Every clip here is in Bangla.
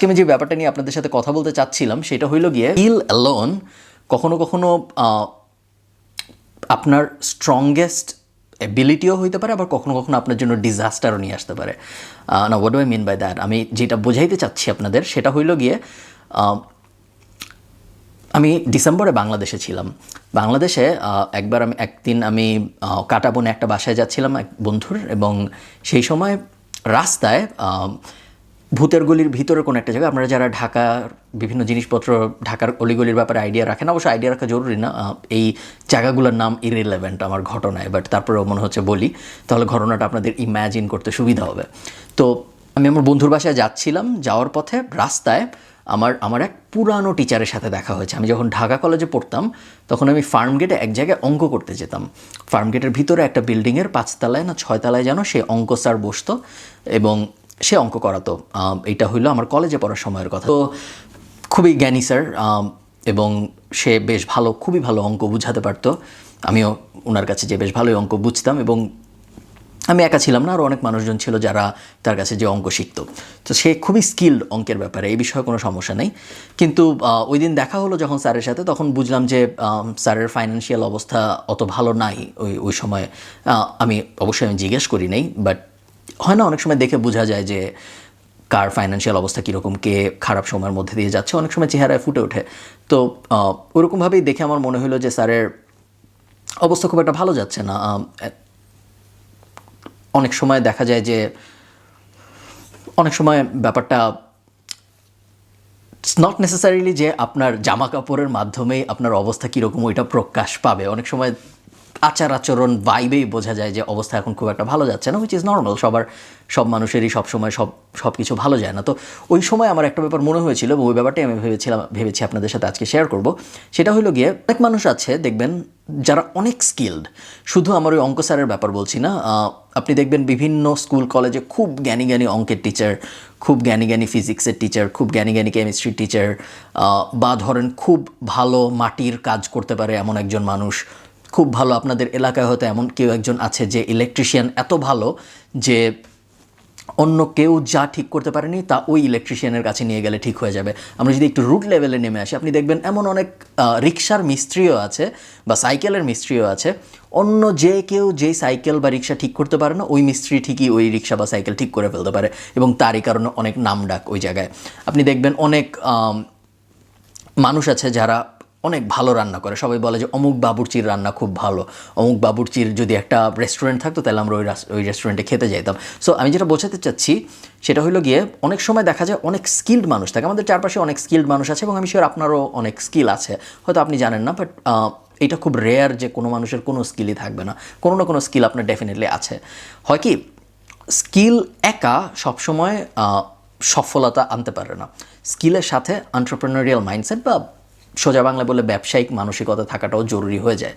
আজকে আমি যে ব্যাপারটা নিয়ে আপনাদের সাথে কথা বলতে চাচ্ছিলাম সেটা হইল গিয়ে স্কিল অ্যালোন কখনো কখনো আপনার স্ট্রংগেস্ট অ্যাবিলিটিও হইতে পারে, আবার কখনো কখনো আপনার জন্য ডিজাস্টারও নিয়ে আসতে পারে। না, what do I mean by that? আমি যেটা বোঝাইতে চাচ্ছি আপনাদের সেটা হইল গিয়ে আমি ডিসেম্বরে বাংলাদেশে ছিলাম। বাংলাদেশে একবার একদিন আমি কাটাবনে একটা বাসায় যাচ্ছিলাম এক বন্ধুর, এবং সেই সময় রাস্তায় ভূতের গলির ভিতরে কোনো একটা জায়গা, আপনারা যারা ঢাকার বিভিন্ন জিনিসপত্র ঢাকার অলিগলির ব্যাপারে আইডিয়া রাখেন, অবশ্যই আইডিয়া রাখা জরুরি না, এই জায়গাগুলোর নাম ইররিলেভেন্ট আমার ঘটনায়, বাট তারপরেও মনে হচ্ছে বলি, তাহলে ঘটনাটা আপনাদের ইম্যাজিন করতে সুবিধা হবে। তো আমি আমার বন্ধুর বাসায় যাচ্ছিলাম, যাওয়ার পথে রাস্তায় আমার এক পুরানো টিচারের সাথে দেখা হয়েছে। আমি যখন ঢাকা কলেজে পড়তাম তখন আমি ফার্মগেটে এক জায়গায় অঙ্ক করতে যেতাম। ফার্মগেটের ভিতরে একটা বিল্ডিংয়ের 5 তলায় না 6 তলায় যেন সে অঙ্ক স্যার বসতো এবং সে অঙ্ক করাতো। এটা হইলো আমার কলেজে পড়ার সময়ের কথা। তো খুবই জ্ঞানী স্যার, এবং সে বেশ ভালো, খুবই ভালো অঙ্ক বুঝাতে পারতো। আমিও ওনার কাছে যে বেশ ভালোই অঙ্ক বুঝতাম, এবং আমি একা ছিলাম না, আরও অনেক মানুষজন ছিল যারা তার কাছে যে অঙ্ক শিখত। তো সে খুবই স্কিল্ড অঙ্কের ব্যাপারে, এই বিষয়ে কোনো সমস্যা নেই। কিন্তু ওই দিন দেখা হলো যখন স্যারের সাথে, তখন বুঝলাম যে স্যারের ফাইন্যান্সিয়াল অবস্থা অত ভালো নাই ওই সময়। আমি অবশ্যই জিজ্ঞেস করি নাই, বাট হয় না অনেক সময় দেখে বোঝা যায় যে কার ফাইন্যান্সিয়াল অবস্থা কীরকম, কে খারাপ সময়ের মধ্যে দিয়ে যাচ্ছে, অনেক সময় চেহারায় ফুটে ওঠে। তো ওরকমভাবেই দেখে আমার মনে হলো যে স্যারের অবস্থা খুব একটা ভালো যাচ্ছে না। অনেক সময় দেখা যায় যে অনেক সময় ব্যাপারটা নট নেসেসারিলি যে আপনার জামা কাপড়ের মাধ্যমেই আপনার অবস্থা কীরকম ওইটা প্রকাশ পাবে। অনেক সময় আচার আচরণ ভাইবেই বোঝা যায় যে অবস্থা এখন খুব একটা ভালো যাচ্ছে না, হুইচ ইজ নর্মাল। সব মানুষেরই সবসময় সব কিছু ভালো যায় না। তো ওই সময় আমার একটা ব্যাপার মনে হয়েছিল, এবং ওই ব্যাপারটাই আমি ভেবেছি আপনাদের সাথে আজকে শেয়ার করব। সেটা হলো গিয়ে অনেক মানুষ আছে দেখবেন যারা অনেক স্কিল্ড। শুধু আমার ওই অঙ্ক স্যারের ব্যাপার বলছি না, আপনি দেখবেন বিভিন্ন স্কুল কলেজে খুব জ্ঞানী জ্ঞানী অঙ্কের টিচার, খুব জ্ঞানী জ্ঞানী ফিজিক্সের টিচার, খুব জ্ঞানী জ্ঞানী কেমিস্ট্রির টিচার, বা ধরেন খুব ভালো মাটির কাজ করতে পারে এমন একজন মানুষ, খুব ভালো আপনাদের এলাকায় হয়তো এমন কেউ একজন আছে যে ইলেকট্রিশিয়ান এত ভালো যে অন্য কেউ যা ঠিক করতে পারেনি তা ওই ইলেকট্রিশিয়ানের কাছে নিয়ে গেলে ঠিক হয়ে যাবে। আমরা যদি একটু রুট লেভেলে নেমে আসি, আপনি দেখবেন এমন অনেক রিক্সার মিস্ত্রিও আছে বা সাইকেলের মিস্ত্রিও আছে, অন্য যে কেউ যেই সাইকেল বা রিক্সা ঠিক করতে পারে না, ওই মিস্ত্রি ঠিকই ওই রিক্সা বা সাইকেল ঠিক করে ফেলতে পারে, এবং তারই কারণে অনেক নামডাক ওই জায়গায়। আপনি দেখবেন অনেক মানুষ আছে যারা অনেক ভালো রান্না করে, সবাই বলে যে অমুক বাবুর্চির রান্না খুব ভালো, অমুক বাবুর্চির যদি একটা রেস্টুরেন্ট থাকতো তাহলে আমরা ওই রেস্টুরেন্টে খেতে যাইতাম। সো আমি যেটা বোঝাতে চাচ্ছি সেটা হলো গিয়ে অনেক সময় দেখা যায় অনেক স্কিল্ড মানুষ থাকে, আমাদের চারপাশে অনেক স্কিল্ড মানুষ আছে, এবং আমি শিওর আপনারও অনেক স্কিল আছে, হয়তো আপনি জানেন না, বাট এটা খুব রেয়ার যে কোনো মানুষের কোনো স্কিলই থাকবে না, কোনো না কোনো স্কিল আপনার ডেফিনেটলি আছে। হয় কি, স্কিল একা সবসময় সফলতা আনতে পারে না, স্কিলের সাথে এন্টারপ্রেনারিয়াল মাইন্ডসেট বা সোজা বাংলা বলে ব্যবসায়িক মানসিকতা থাকাটাও জরুরি হয়ে যায়।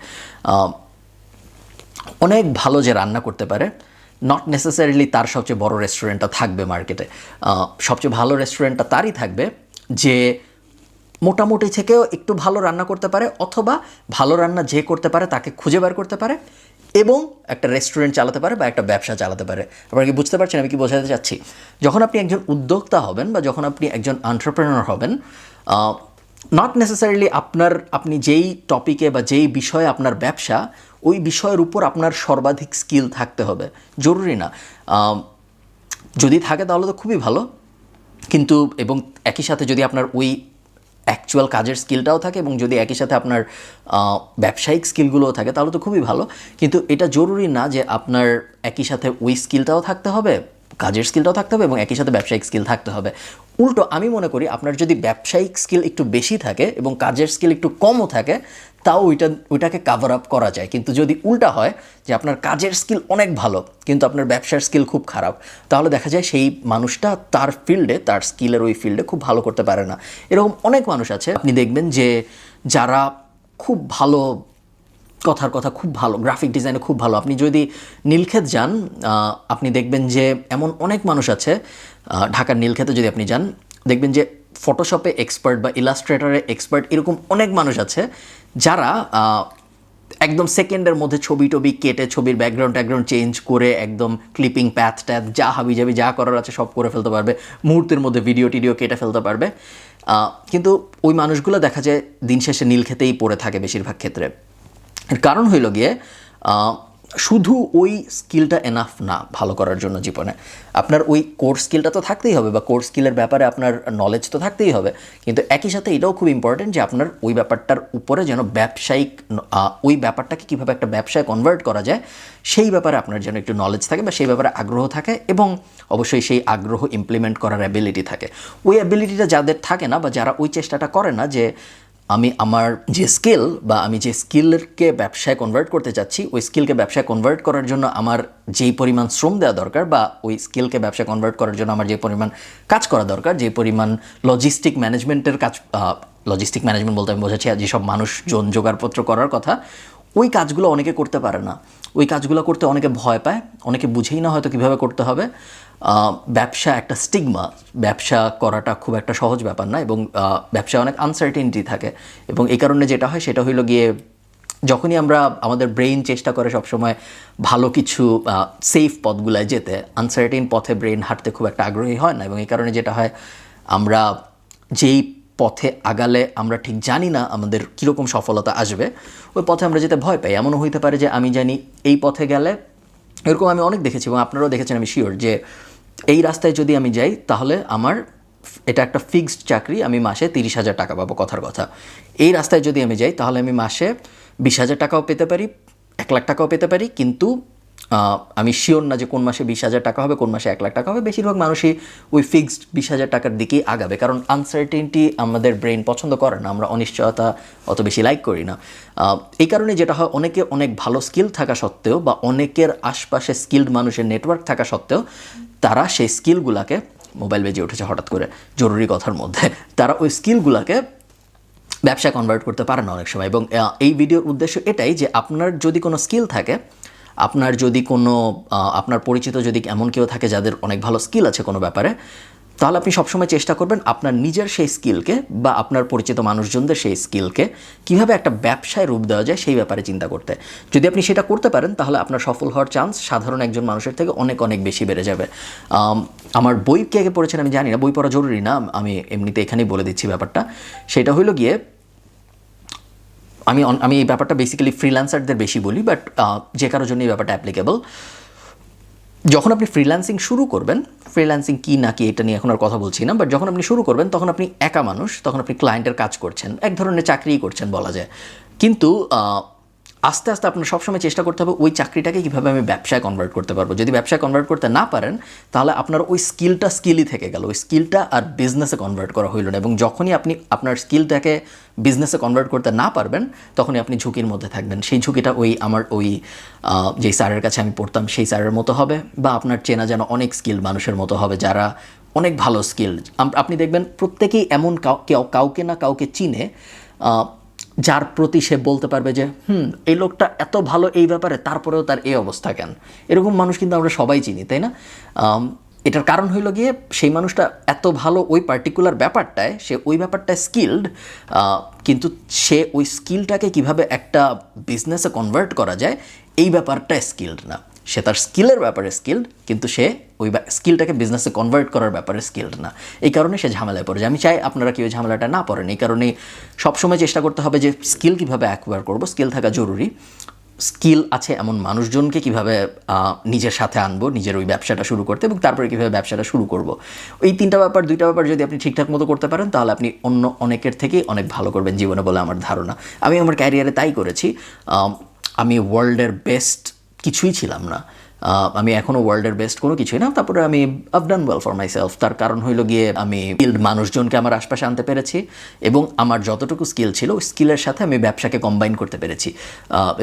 অনেক ভালো যে রান্না করতে পারে, নট নেসেসারিলি তার সবচেয়ে বড় রেস্টুরেন্টটা থাকবে মার্কেটে। সবচেয়ে ভালো রেস্টুরেন্টটা তারই থাকবে যে মোটামুটি থেকেও একটু ভালো রান্না করতে পারে, অথবা ভালো রান্না যে করতে পারে তাকে খুঁজে বের করতে পারে এবং একটা রেস্টুরেন্ট চালাতে পারে বা একটা ব্যবসা চালাতে পারে। আপনারা কি বুঝতে পারছেন আমি কি বোঝাতে চাচ্ছি? যখন আপনি একজন উদ্যোক্তা হবেন বা যখন আপনি একজন এন্টারপ্রেনার হবেন, নট নেসেসারিলি আপনি যেই টপিকে বা যেই বিষয়ে আপনার ব্যবসা, ওই বিষয়ের উপর আপনার সর্বাধিক স্কিল থাকতে হবে, জরুরি না। যদি থাকে তাহলে তো খুবই ভালো, কিন্তু এবং একই সাথে যদি আপনার ওই অ্যাকচুয়াল কাজের স্কিলটাও থাকে এবং যদি একই সাথে আপনার ব্যবসায়িক স্কিলগুলোও থাকে তাহলে তো খুবই ভালো। কিন্তু এটা জরুরি না যে আপনার একই সাথে ওই স্কিলটাও থাকতে হবে, কাজের স্কিলটাও থাকতে হবে এবং একই সাথে ব্যবসায়িক স্কিল থাকতে হবে। উল্টো আমি মনে করি আপনার যদি ব্যবসায়িক স্কিল একটু বেশি থাকে এবং কাজের স্কিল একটু কমও থাকে, তাও ওইটাকে কাভার আপ করা যায়। কিন্তু যদি উল্টা হয় যে আপনার কাজের স্কিল অনেক ভালো কিন্তু আপনার ব্যবসার স্কিল খুব খারাপ, তাহলে দেখা যায় সেই মানুষটা তার ফিল্ডে, তার স্কিলের ওই ফিল্ডে খুব ভালো করতে পারে না। এরকম অনেক মানুষ আছে আপনি দেখবেন যে যারা খুব ভালো, কথার কথা খুব ভালো, গ্রাফিক ডিজাইনে খুব ভালো। আপনি যদি নীলক্ষেত যান, আপনি দেখবেন যে এমন অনেক মানুষ আছে, ঢাকার নীলক্ষেতে যদি আপনি যান দেখবেন যে ফটোশপে এক্সপার্ট বা ইলাস্ট্রেটরে এক্সপার্ট, এরকম অনেক মানুষ আছে যারা একদম সেকেন্ডের মধ্যে ছবি টবি কেটে ছবির ব্যাকগ্রাউন্ড চেঞ্জ করে একদম ক্লিপিং প্যাথ ট্যাথ যা হাবিজাবি যা করার আছে সব করে ফেলতে পারবে, মুহূর্তের মধ্যে ভিডিও টিডিও কেটে ফেলতে পারবে। কিন্তু ওই মানুষগুলো দেখা যায় দিন শেষে নীল খেতেই পড়ে থাকে বেশিরভাগ ক্ষেত্রে। এর কারণ হইল গিয়ে শুধু ওই স্কিলটা এনাফ না ভালো করার জন্য জীবনে। আপনার ওই কোর স্কিলটা তো থাকতেই হবে, বা কোর স্কিলের ব্যাপারে আপনার নলেজ তো থাকতেই হবে, কিন্তু একই সাথে এটাও খুব ইম্পর্টেন্ট যে আপনার ওই ব্যাপারটার উপরে যেন ব্যবসায়িক ওই ব্যাপারটাকে কীভাবে একটা ব্যবসায় কনভার্ট করা যায় সেই ব্যাপারে আপনার যেন একটু নলেজ থাকে বা সেই ব্যাপারে আগ্রহ থাকে, এবং অবশ্যই সেই আগ্রহ ইমপ্লিমেন্ট করার অ্যাবিলিটি থাকে। ওই অ্যাবিলিটিটা যাদের থাকে না বা যারা ওই চেষ্টাটা করে না যে আমি আমার যে স্কিল বা আমি যে স্কিলকে ব্যবসায় কনভার্ট করতে চাচ্ছি ওই স্কিলকে ব্যবসায় কনভার্ট করার জন্য আমার যেই পরিমাণ শ্রম দেওয়া দরকার, বা ওই স্কিলকে ব্যবসায় কনভার্ট করার জন্য আমার যে পরিমাণ কাজ করা দরকার, যে পরিমাণ লজিস্টিক ম্যানেজমেন্টের কাজ, লজিস্টিক ম্যানেজমেন্ট বলতে আমি বোঝাচ্ছি যেসব মানুষজন জোগাড়পত্র করার কথা, ওই কাজগুলো অনেকে করতে পারে না। ওই কাজগুলো করতে অনেকে ভয় পায়, অনেকে বুঝেই না হয়তো কীভাবে করতে হবে। ব্যবসা একটা স্টিগমা, ব্যবসা করাটা খুব একটা সহজ ব্যাপার না, এবং ব্যবসায় অনেক আনসার্টেনিটি থাকে, এবং এই কারণে যেটা হয় সেটা হইল গিয়ে যখনই আমরা আমাদের ব্রেইন চেষ্টা করে সবসময় ভালো কিছু সেফ পথগুলায় যেতে, আনসার্টেন পথে ব্রেইন হাঁটতে খুব একটা আগ্রহী হয় না, এবং এই কারণে যেটা হয় আমরা যেই পথে আগালে আমরা ঠিক জানি না আমাদের কীরকম সফলতা আসবে, ওই পথে আমরা যেতে ভয় পাই। এমনও হইতে পারে যে আমি জানি এই পথে গেলে, এরকম আমি অনেক দেখেছি এবং আপনারাও দেখেছেন আমি শিওর, যে এই রাস্তায় যদি আমি যাই তাহলে আমার এটা একটা ফিক্সড চাকরি, আমি মাসে 30,000 টাকা পাবো কথার কথা। এই রাস্তায় যদি আমি যাই তাহলে আমি মাসে 20,000 টাকাও পেতে পারি, 1 লাখ টাকাও পেতে পারি, কিন্তু আমি শিওর না যে কোন মাসে 20,000 টাকা হবে, কোন মাসে 1 লাখ টাকা হবে। বেশিরভাগ মানুষই ওই ফিক্সড 20,000 টাকার দিকেই আগাবে, কারণ আনসার্টেনটি আমাদের ব্রেন পছন্দ করে না, আমরা অনিশ্চয়তা অত বেশি লাইক করি না। এই কারণে যেটা হয়, অনেকে অনেক ভালো স্কিল থাকা সত্ত্বেও বা অনেকের আশপাশে স্কিল্ড মানুষের নেটওয়ার্ক থাকা সত্ত্বেও তারা সেই স্কিলগুলোকে, মোবাইল বেজে উঠেছে হঠাৎ করে জরুরি কথার মধ্যে, তারা ওই স্কিলগুলোকে ব্যবসায় কনভার্ট করতে পারে না অনেক সময়। এবং এই ভিডিওর উদ্দেশ্য এটাই যে আপনার যদি কোনো স্কিল থাকে, আপনার যদি কোনো আপনার পরিচিত যদি এমন কেউ থাকে যাদের অনেক ভালো স্কিল আছে কোনো ব্যাপারে, তাহলে আপনি সবসময় চেষ্টা করবেন আপনার নিজের সেই স্কিলকে বা আপনার পরিচিত মানুষজনদের সেই স্কিলকে কীভাবে একটা ব্যবসায় রূপ দেওয়া যায় সেই ব্যাপারে চিন্তা করতে। যদি আপনি সেটা করতে পারেন তাহলে আপনার সফল হওয়ার চান্স সাধারণ একজন মানুষের থেকে অনেক অনেক বেশি বেড়ে যাবে। আমার বই কে কে পড়েছেন আমি জানি না, বই পড়া জরুরি না, আমি এমনিতে এখানেই বলে দিচ্ছি ব্যাপারটা। সেটা হইল গিয়ে আমি এই ব্যাপারটা বেসিক্যালি ফ্রিল্যান্সারদের বেশি বলি, বাট যে কারোর জন্য এই ব্যাপারটা অ্যাপ্লিকেবল। যখন আপনি ফ্রিল্যান্সিং শুরু করবেন, ফ্রিল্যান্সিং কী না কি এটা নিয়ে এখন আর কথা বলছি না, বাট যখন আপনি শুরু করবেন তখন আপনি একা মানুষ, তখন আপনি ক্লায়েন্টের কাজ করছেন, এক ধরনের চাকরিই করছেন বলা যায়। কিন্তু আস্তে আস্তে আপনার সবসময় চেষ্টা করতে হবে ওই চাকরিটাকে কীভাবে আমি ব্যবসায় কনভার্ট করতে পারবো। যদি ব্যবসায় কনভার্ট করতে না পারেন তাহলে আপনার ওই স্কিলটা স্কিলই থেকে গেল, ওই স্কিলটা আর বিজনেসে কনভার্ট করা হইল না। এবং যখনই আপনি আপনার স্কিলটাকে বিজনেসে কনভার্ট করতে না পারবেন তখনই আপনি ঝুঁকির মধ্যে থাকবেন। সেই ঝুঁকিটা আমার যেই স্যারের কাছে আমি পড়তাম সেই স্যারের মতো হবে, বা আপনার চেনা যেন অনেক স্কিল মানুষের মতো হবে যারা অনেক ভালো স্কিল। আপনি দেখবেন প্রত্যেকেই এমন কাউকে না কাউকে চিনে যার প্রতি সে বলতে পারবে যে এই লোকটা এত ভালো এই ব্যাপারে, তারপরেও তার এই অবস্থা কেন। এরকম মানুষ কিন্তু আমরা সবাই চিনি, তাই না? এটার কারণ হইল গিয়ে সেই মানুষটা এত ভালো ওই পার্টিকুলার ব্যাপারটায়, সে ওই ব্যাপারটায় স্কিল্ড, কিন্তু সে ওই স্কিলটাকে কিভাবে একটা বিজনেসে কনভার্ট করা যায় এই ব্যাপারটায় স্কিল্ড না। সে তার স্কিলের ব্যাপারে স্কিল্ড, কিন্তু সে ওই স্কিলটাকে বিজনেসে কনভার্ট করার ব্যাপারে স্কিল্ড না। এই কারণে সে ঝামেলায় পড়ে যায়। আমি চাই আপনারা কেউ ঝামেলাটা না পড়েন। এই কারণেই সবসময় চেষ্টা করতে হবে যে স্কিল কীভাবে অ্যাকোয়ার করবো, স্কিল থাকা জরুরি। স্কিল আছে এমন মানুষজনকে কীভাবে নিজের সাথে আনবো নিজের ওই ব্যবসাটা শুরু করতে, এবং তারপরে কীভাবে ব্যবসাটা শুরু করব। এই দুইটা ব্যাপার যদি আপনি ঠিকঠাক মতো করতে পারেন তাহলে আপনি অন্য অনেকের থেকেই অনেক ভালো করবেন জীবনে বলে আমার ধারণা। আমি আমার ক্যারিয়ারে তাই করেছি। আমি ওয়ার্ল্ডের বেস্ট কিছুই ছিলাম না, আমি এখনও ওয়ার্ল্ডের বেস্ট কোনো কিছুই না, তারপরে আমি have done well for myself. তার কারণ হইল গিয়ে আমি স্কিল্ড মানুষজনকে আমার আশপাশে আনতে পেরেছি, এবং আমার যতটুকু স্কিল ছিল ওই স্কিলের সাথে আমি ব্যবসাকে কম্বাইন করতে পেরেছি।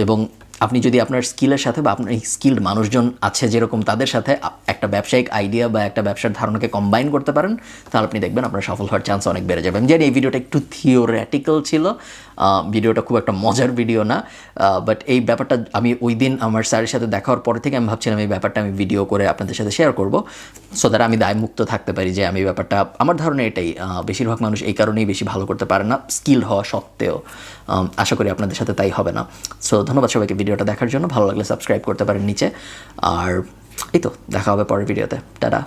এবং আপনি যদি আপনার স্কিলের সাথে বা আপনার স্কিল্ড মানুষজন আছে যেরকম তাদের সাথে একটা ব্যবসায়িক আইডিয়া বা একটা ব্যবসার ধারণাকে কম্বাইন করতে পারেন তাহলে আপনি দেখবেন আপনার সফল হওয়ার চান্স অনেক বেড়ে যাবে। আমি জানি এই ভিডিওটা একটু থিওরিটিক্যাল ছিল, ভিডিওটা খুব একটা মজার ভিডিও না, বাট এই ব্যাপারটা আমি ওই দিন আমার স্যারের সাথে দেখা হওয়ার পরে থেকে আমি ভাবছিলাম এই ব্যাপারটা আমি ভিডিও করে আপনাদের সাথে শেয়ার করব, সো দ্যাট আমি দায়মুক্ত থাকতে পারি যে আমি ব্যাপারটা, আমার ধারণা এটাই, বেশিরভাগ মানুষ এই কারণেই বেশি ভালো করতে পারে না স্কিল হওয়া সত্ত্বেও। আশা করি আপনাদের সাথে তাই হবে না। সো ধন্যবাদ সবাইকে ভিডিওটা দেখার জন্য, ভালো লাগলে সাবস্ক্রাইব করতে পারেন নিচে, আর এই তো দেখা হবে পরের ভিডিওতে, টাটা।